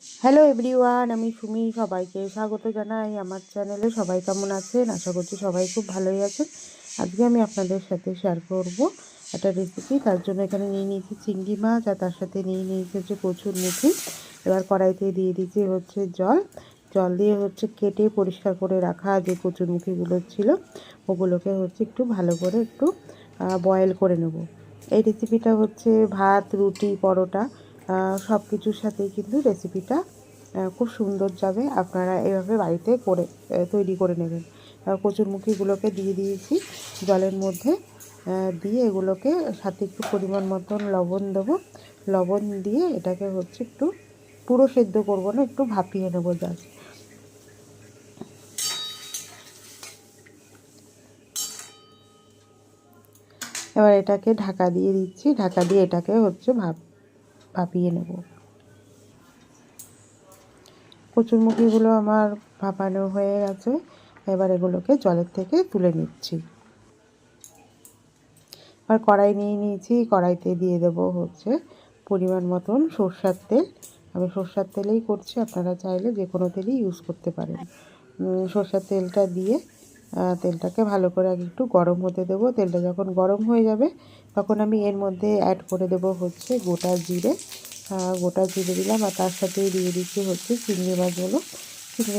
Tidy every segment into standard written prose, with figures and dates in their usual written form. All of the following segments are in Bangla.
হ্যালো এভরিওয়ান, আমি সুমি। সবাইকে স্বাগত জানাই আমার চ্যানেলে। সবাই কেমন আছেন? আশা করছি সবাই খুব ভালোই আছেন। আজকে আমি আপনাদের সাথে শেয়ার করব একটা রেসিপি। তার জন্য এখানে নিয়ে নিয়েছি চিংড়ি মাছ, আর তার সাথে নিয়ে নিয়েছি হচ্ছে কচুরমুখী। এবার কড়াইতে দিয়ে দিচ্ছি হচ্ছে জল দিয়ে হচ্ছে কেটে পরিষ্কার করে রাখা যে কচুরমুখীগুলো ছিল ওগুলোকে হচ্ছে একটু ভালো করে একটু বয়েল করে নেব। এই রেসিপিটা হচ্ছে ভাত, রুটি, পরোটা সব কিছুর সাথেই কিন্তু রেসিপিটা খুব সুন্দর যাবে। আপনারা এভাবে বাড়িতে করে তৈরি করে নেবেন। কচুরমুখীগুলোকে দিয়ে দিয়েছি জলের মধ্যে, দিয়ে এগুলোকে সাথে একটু পরিমাণ মতন লবণ দেবো। লবণ দিয়ে এটাকে হচ্ছে একটু পুরো সেদ্ধ করবো না, একটু ভাপিয়ে নেবো জাস্ট। এবার এটাকে ঢাকা দিয়ে দিচ্ছি, ঢাকা দিয়ে এটাকে হচ্ছে ভাপিয়ে নেব। কচুরমুখীগুলো আমার ভাপানো হয়ে গেছে। এবার এগুলোকে জলের থেকে তুলে নিচ্ছি। আর কড়াই নিয়ে নিয়েছি, কড়াইতে দিয়ে দেবো হচ্ছে পরিমাণ মতন সরষের তেল। আমি সরষের তেলেই করছি, আপনারা চাইলে যে কোনো তেলই ইউজ করতে পারেন। সরষের তেলটা দিয়ে তেলটাকে ভালো করে আগে একটু গরম হতে দেবো। তেলটা যখন গরম হয়ে যাবে তখন আমি এর মধ্যে অ্যাড করে দেবো হচ্ছে গোটা জিরে দিলাম, আর তার সাথেই দিয়ে দিচ্ছি হচ্ছে চিংড়ি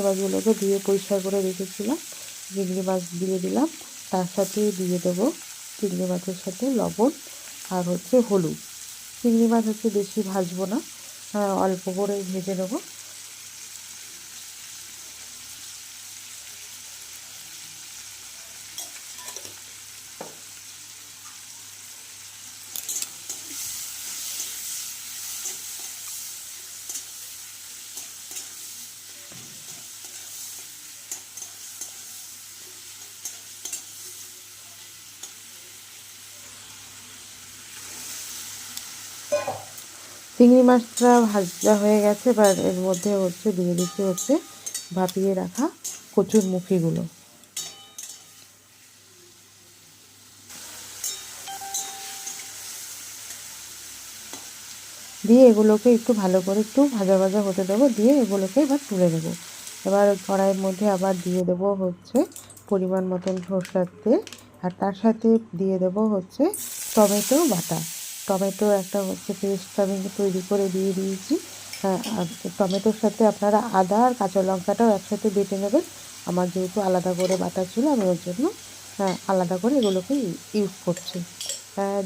মাছগুলোকে দিয়ে পরিষ্কার করে রেখেছিলাম। চিংড়ি মাছ দিয়ে দিলাম, তার সাথেই দিয়ে দেবো চিংড়ি মাছের সাথে লবণ আর হচ্ছে হলুদ। চিংড়ি মাছ হচ্ছে বেশি ভাজবো না, অল্প করে ভেজে নেবো। চিংড়ি মাছটা ভাজা হয়ে গেছে। এবার এর মধ্যে হচ্ছে দিয়ে দিচ্ছি হচ্ছে ভাপিয়ে রাখা কচুরমুখীগুলো। দিয়ে এগুলোকে একটু ভালো করে একটু ভাজা ভাজা হতে দেবো, দিয়ে এগুলোকে এবার তুলে দেবো। এবার কড়াইয়ের মধ্যে আবার দিয়ে দেবো হচ্ছে পরিমাণ মতন সরষের তেল, আর তার সাথে দিয়ে দেবো হচ্ছে টমেটো বাটা। টমেটো একটা হচ্ছে পেস্ট আমি তৈরি করে দিয়ে দিয়েছি। আর টমেটোর সাথে আপনারা আদা আর কাঁচা লঙ্কাটাও একসাথে বেটে নেবেন। আমার যেহেতু আলাদা করে বাটা ছিল, আমি ওর জন্য আলাদা করে এগুলোকে ইউজ করছি।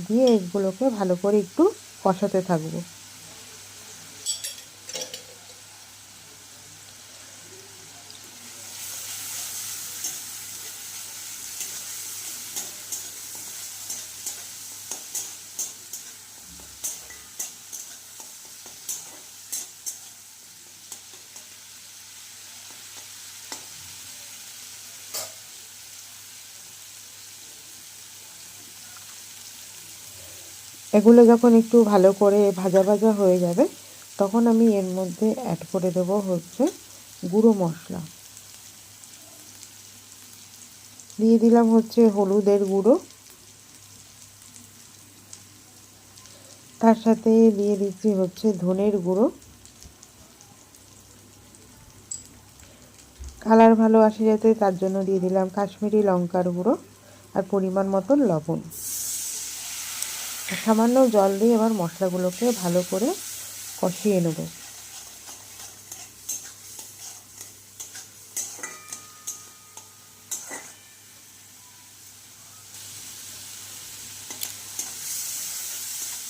দিয়ে এগুলোকে ভালো করে একটু কষাতে থাকবো। এগুলো যখন একটু ভালো করে ভাজা ভাজা হয়ে যাবে তখন আমি এর মধ্যে অ্যাড করে দেবো হচ্ছে গুঁড়ো মশলা। দিয়ে দিলাম হচ্ছে হলুদের গুঁড়ো, তার সাথে দিয়ে দিচ্ছি হচ্ছে ধনের গুঁড়ো। কালার ভালো আসে যাতে তার জন্য দিয়ে দিলাম কাশ্মীরি লঙ্কার গুঁড়ো, আর পরিমাণ মতন লবণ। সামান্য জল দিয়ে এবার মশলাগুলোকে ভালো করে কষিয়ে নেব।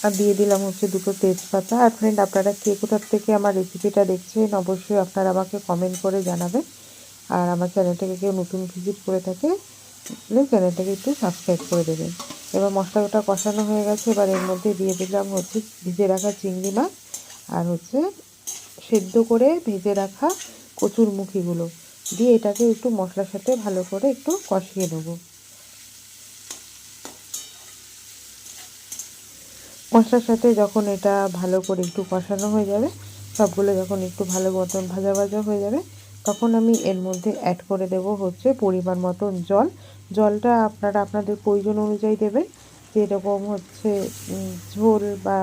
আর দিয়ে দিলাম হচ্ছে দুটো তেজপাতা। আর ফ্রেন্ড, আপনারা কে কোথার থেকে আমার রেসিপিটা দেখছেন অবশ্যই আপনারা আমাকে কমেন্ট করে জানাবেন। আর আমার চ্যানেলটাকে কেউ নতুন ভিজিট করে থাকে চ্যানেলটাকে একটু সাবস্ক্রাইব করে দেবেন। এবার মশলাটা কষানো হয়ে গেছে। এবার এর মধ্যে দিয়ে দিলাম হচ্ছে ভিজে রাখা চিংড়ি মাছ, আর হচ্ছে সেদ্ধ করে ভেজে রাখা কচুরমুখীগুলো দিয়ে এটাকে একটু মশলার সাথে ভালো করে একটু কষিয়ে নেবো। মশলার সাথে যখন এটা ভালো করে একটু কষানো হয়ে যাবে, সবগুলো যখন একটু ভালো মতন ভাজা ভাজা হয়ে যাবে, তখন আমি এর মধ্যে অ্যাড করে দেব হচ্ছে পরিমাণ মতন জল। জলটা আপনারা আপনাদের প্রয়োজন অনুযায়ী দেবেন। যেরকম হচ্ছে ঝোল বা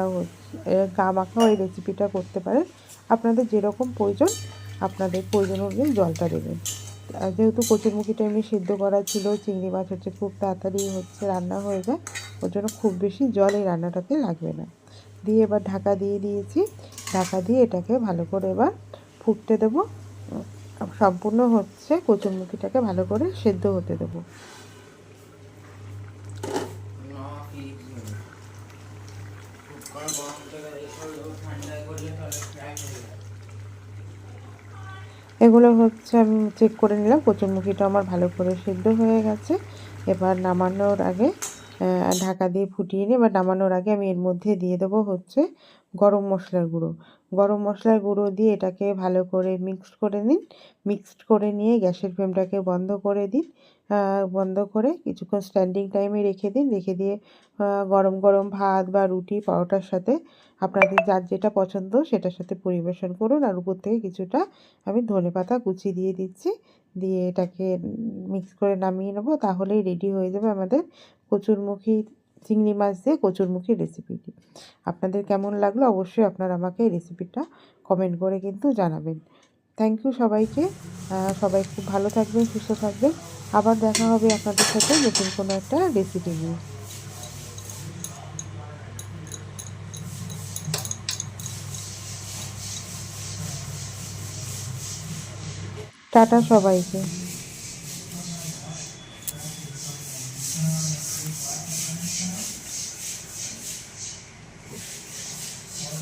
গা মাখা ওই রেসিপিটা করতে পারেন। আপনাদের যেরকম প্রয়োজন আপনাদের প্রয়োজন অনুযায়ী জলটা দেবেন। আর যেহেতু কচুরমুখিটা এমনি সিদ্ধ করা ছিল, চিংড়ি মাছ হচ্ছে খুব তাড়াতাড়ি হচ্ছে রান্না হয়ে যায়, ওর জন্য খুব বেশি জল এই রান্নাটাতে লাগবে না। দিয়ে এবার ঢাকা দিয়ে দিয়েছি। ঢাকা দিয়ে এটাকে ভালো করে এবার ফুটতে দেবো। সম্পূর্ণ হচ্ছে কচুরমুখিটাকে ভালো করে সেদ্ধ হতে দেবো। এগুলো হচ্ছে আমি চেক করে নিলাম, কচুরমুখিটা আমার ভালো করে সেদ্ধ হয়ে গেছে। এবার নামানোর আগে ঢাকা দিয়ে ফুটিয়ে নিই। এবার নামানোর আগে আমি এর মধ্যে দিয়ে দেবো হচ্ছে গরম মশলার গুঁড়ো। গরম মশলার গুঁড়ো দিয়ে এটাকে ভালো করে মিক্সড করে নিন। মিক্সড করে নিয়ে গ্যাসের ফ্লেমটাকে বন্ধ করে দিন। বন্ধ করে কিছুক্ষণ স্ট্যান্ডিং টাইমে রেখে দিন। রেখে দিয়ে গরম গরম ভাত বা রুটি পরোটার সাথে আপনাদের যার যেটা পছন্দ সেটার সাথে পরিবেশন করুন। আর উপর থেকে কিছুটা আমি ধনেপাতা কুচি দিয়ে দিচ্ছি। দিয়ে এটাকে মিক্স করে নামিয়ে নেবো। তাহলেই রেডি হয়ে যাবে আমাদের কচুরমুখী চিংড়ি মাছ দিয়ে কচুরমুখী রেসিপিটি। আপনাদের কেমন লাগলো অবশ্যই আপনারা আমাকে এই রেসিপিটা কমেন্ট করে কিন্তু জানাবেন। থ্যাংক ইউ সবাইকে। সবাই খুব ভালো থাকবেন, সুস্থ থাকবেন। আবার দেখা হবে আপনাদের সাথে নতুন কোনো একটা রেসিপি নিয়ে। টাটা সবাইকে।